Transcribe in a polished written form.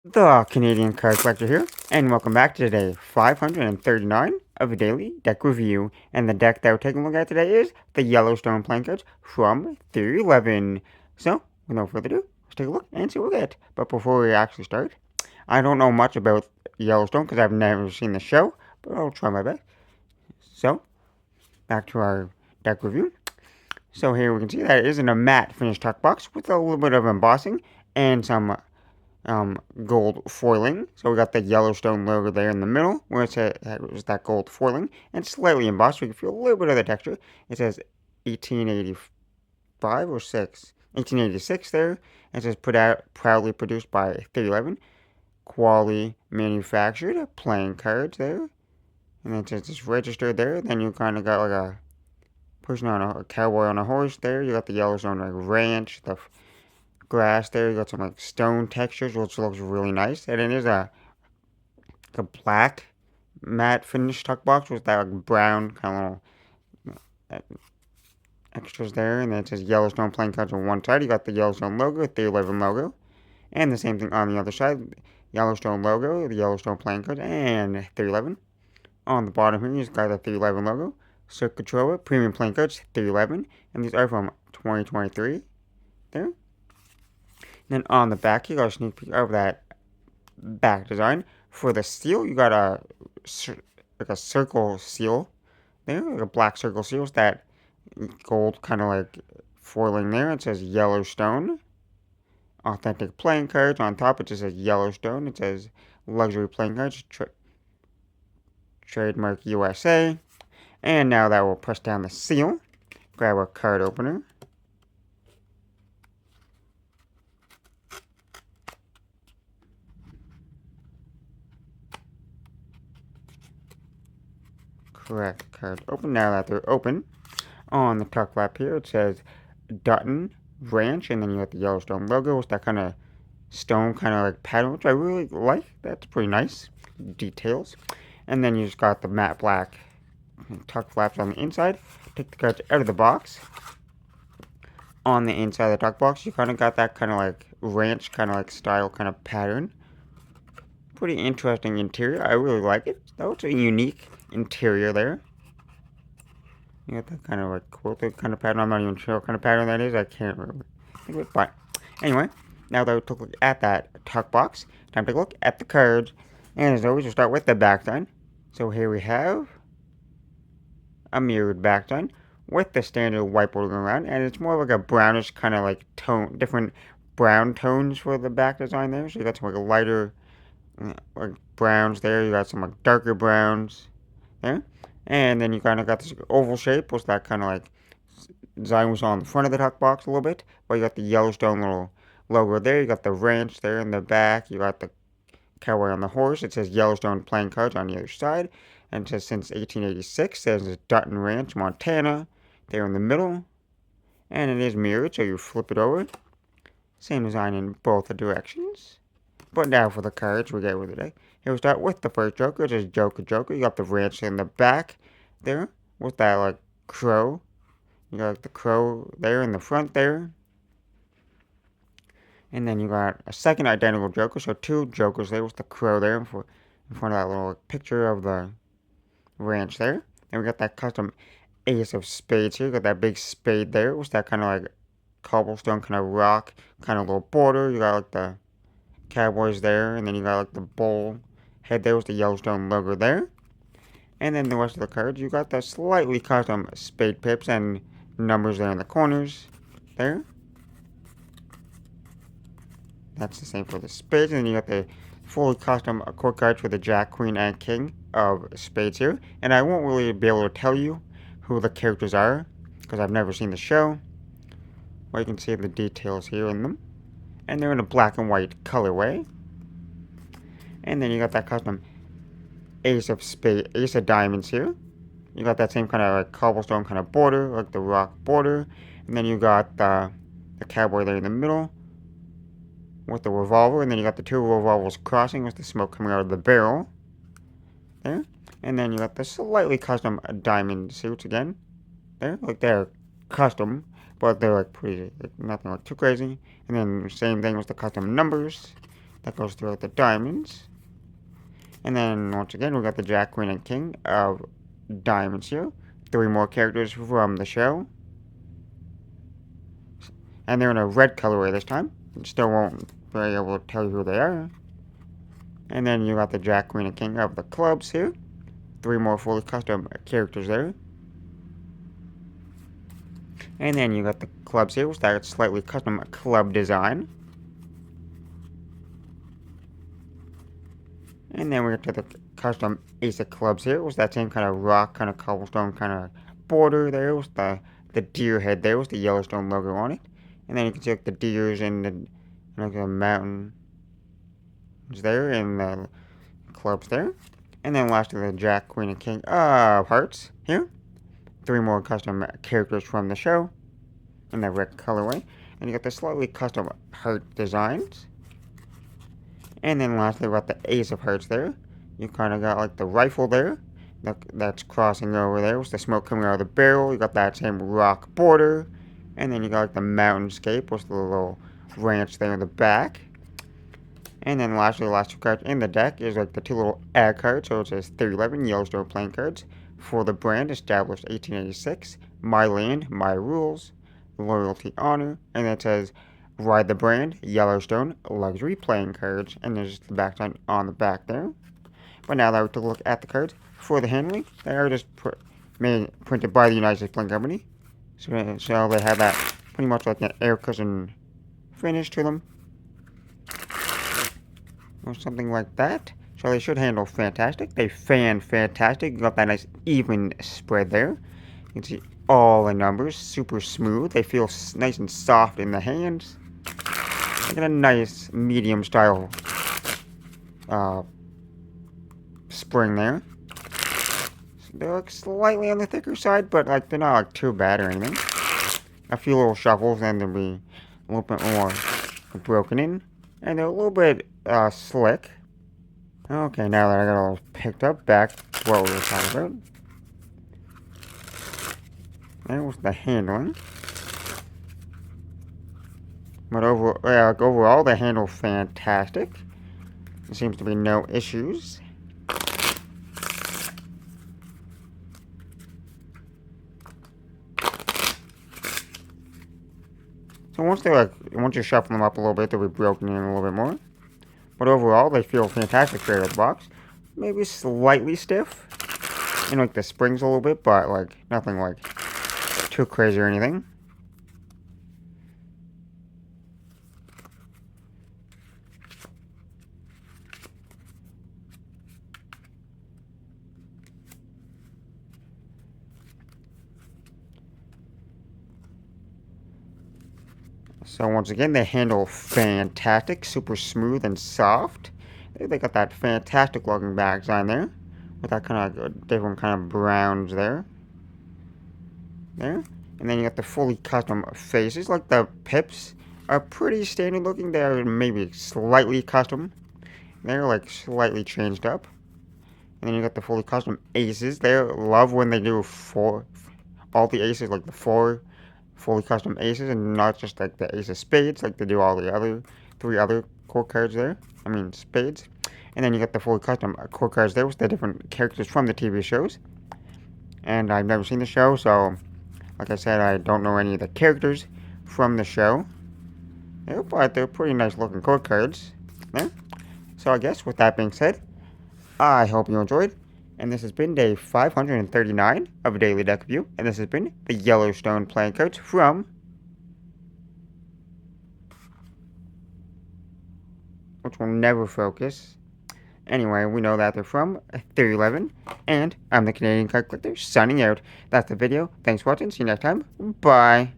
The Canadian Card Collector here, and welcome back to day 539 of a daily deck review. And the deck that we're taking a look at today is the Yellowstone playing cards from Theory11. So, with no further ado, let's take a look and see what we get. But before we actually start, I don't know much about Yellowstone because I've never seen the show, but I'll try my best. So, back to our deck review. So here we can see that it is in a matte finish tuck box with a little bit of embossing and some gold foiling. So we got the Yellowstone logo there in the middle, where it says that gold foiling, and slightly embossed. So you can feel a little bit of the texture. It says 1885 or 1886 there. It says proudly produced by Theory11, quality manufactured, playing cards there. And then it says it's registered there. Then you kind of got like a person on a cowboy on a horse there. You got the Yellowstone ranch, the grass there. You got some like stone textures, which looks really nice. And it is a black matte finish tuck box with that like brown kind of little extras there. And then it says Yellowstone playing cards on one side. You got the Yellowstone logo, the 11 logo, and the same thing on the other side. Yellowstone logo, the Yellowstone playing cards, and 311. On the bottom here, you just got the 311 logo. Circuit Controller, Premium Playing Cards, 311. And these are from 2023 there. Then on the back, you got a sneak peek of that back design. For the seal, you got like a circle seal there, like a black circle seal with that gold kind of like foiling there. It says Yellowstone. Authentic playing cards. On top, it just says Yellowstone. It says luxury playing cards, trademark USA. And now that we'll press down the seal, grab our card opener. Correct, cards open. Now that they're open, on the tuck flap here it says Dutton Ranch, and then you got the Yellowstone logo with that kind of stone kind of like pattern, which I really like. That's pretty nice details. And then you just got the matte black tuck flaps on the inside. Take the cards out of the box. On the inside of the tuck box, you kind of got that kind of like ranch kind of like style kind of pattern. Pretty interesting interior. I really like it. That was a unique interior there. You got that kind of like quilted kind of pattern. I'm not even sure what kind of pattern that is. I can't really think of it. But anyway, now that we took a look at that tuck box, time to take a look at the cards. And as always, we'll start with the back side. So here we have a mirrored back side with the standard white border going around. And it's more like a brownish kind of like tone, different brown tones for the back design there. So you got some like lighter like browns there. You got some like darker browns there. And then you kind of got this oval shape, was that kind of like design was on the front of the tuck box a little bit. But you got the Yellowstone little logo there. You got the ranch there in the back. You got the cowboy on the horse. It says Yellowstone playing cards on the other side. And it says since 1886. There's Dutton Ranch, Montana, there in the middle. And it is mirrored, so you flip it over. Same design in both the directions. But now for the cards we get with today. Here we start with the first Joker. It says Joker Joker. You got the ranch in the back there with that like crow. You got the crow there in the front there. And then you got a second identical Joker. So two Jokers there with the crow there in front of that little picture of the ranch there. And we got that custom Ace of Spades here. You got that big spade there with that kind of like cobblestone kind of rock kind of little border. You got like the cowboys there, and then you got like the bull head there with the Yellowstone logo there. And then the rest of the cards, you got the slightly custom spade pips and numbers there in the corners there. That's the same for the spades. And then you got the fully custom court cards for the Jack, Queen, and King of Spades here. And I won't really be able to tell you who the characters are because I've never seen the show. But you can see the details here in them. And they're in a black and white colorway. And then you got that custom Ace of Diamonds here. You got that same kind of like cobblestone kind of border, like the rock border. And then you got the cowboy there in the middle with the revolver. And then you got the two revolvers crossing with the smoke coming out of the barrel there. And then you got the slightly custom diamond suits again there. Like they're custom, but they're like pretty, like nothing like too crazy. And then same thing with the custom numbers that goes throughout the diamonds. And then, once again, we got the Jack, Queen, and King of Diamonds here. 3 more characters from the show. And they're in a red colorway this time. Still won't be able to tell you who they are. And then you got the Jack, Queen, and King of the clubs here. 3 more fully custom characters there. And then you got the clubs here with that slightly custom club design. And then we get to the custom ace of clubs here with that same kind of rock, kind of cobblestone kind of border there with the deer head there with the Yellowstone logo on it. And then you can see like the deers and the mountains there and the clubs there. And then lastly the Jack, Queen, and King of hearts here. 3 more custom characters from the show in the red colorway. And you got the slightly custom heart designs. And then lastly, we got the ace of hearts there. You kind of got like the rifle there. That's crossing over there with the smoke coming out of the barrel. You got that same rock border. And then you got like the mountainscape with the little ranch there in the back. And then lastly, the last 2 cards in the deck is like the 2 little ad cards. So it says Theory11 Yellowstone playing cards for the brand established 1886. My land, my rules, loyalty, honor. And it says Ride the brand, Yellowstone, luxury playing cards, and there's the background on the back there. But now that we took a look at the cards for the handling, they are just printed by the United States Playing Company. So they have that pretty much like an air cushion finish to them. Or something like that. So they should handle fantastic. They fan fantastic. You got that nice even spread there. You can see all the numbers, super smooth. They feel nice and soft in the hands. They got a nice medium style spring there. They look slightly on the thicker side, but like they're not like too bad or anything. A few little shuffles and they'll be a little bit more broken in. And they're a little bit slick. Okay, now that I got all picked up, back to what we were talking about. That was the handling. But overall, they handle fantastic. There seems to be no issues. So once you shuffle them up a little bit, they'll be broken in a little bit more. But overall, they feel fantastic straight out of the box. Maybe slightly stiff. And like the springs a little bit, but like nothing like too crazy or anything. So once again, they handle fantastic, super smooth and soft. They got that fantastic looking back design there, with that kind of different kind of browns there. And then you got the fully custom faces, like the pips are pretty standard looking. They're maybe slightly custom. They're like slightly changed up. And then you got the fully custom aces. They love when they do all the aces, like the 4 fully custom aces, and not just like the ace of spades, like they do all the other 3 other core cards there. I mean spades. And then you got the fully custom core cards there with the different characters from the TV shows. And I've never seen the show, so like I said, I don't know any of the characters from the show. But they're pretty nice looking core cards there. So I guess with that being said, I hope you enjoyed. And this has been day 539 of Daily Deck Review. And this has been the Yellowstone playing cards from... which will never focus. Anyway, we know that they're from Theory11. And I'm the Canadian Card Collector signing out. That's the video. Thanks for watching. See you next time. Bye.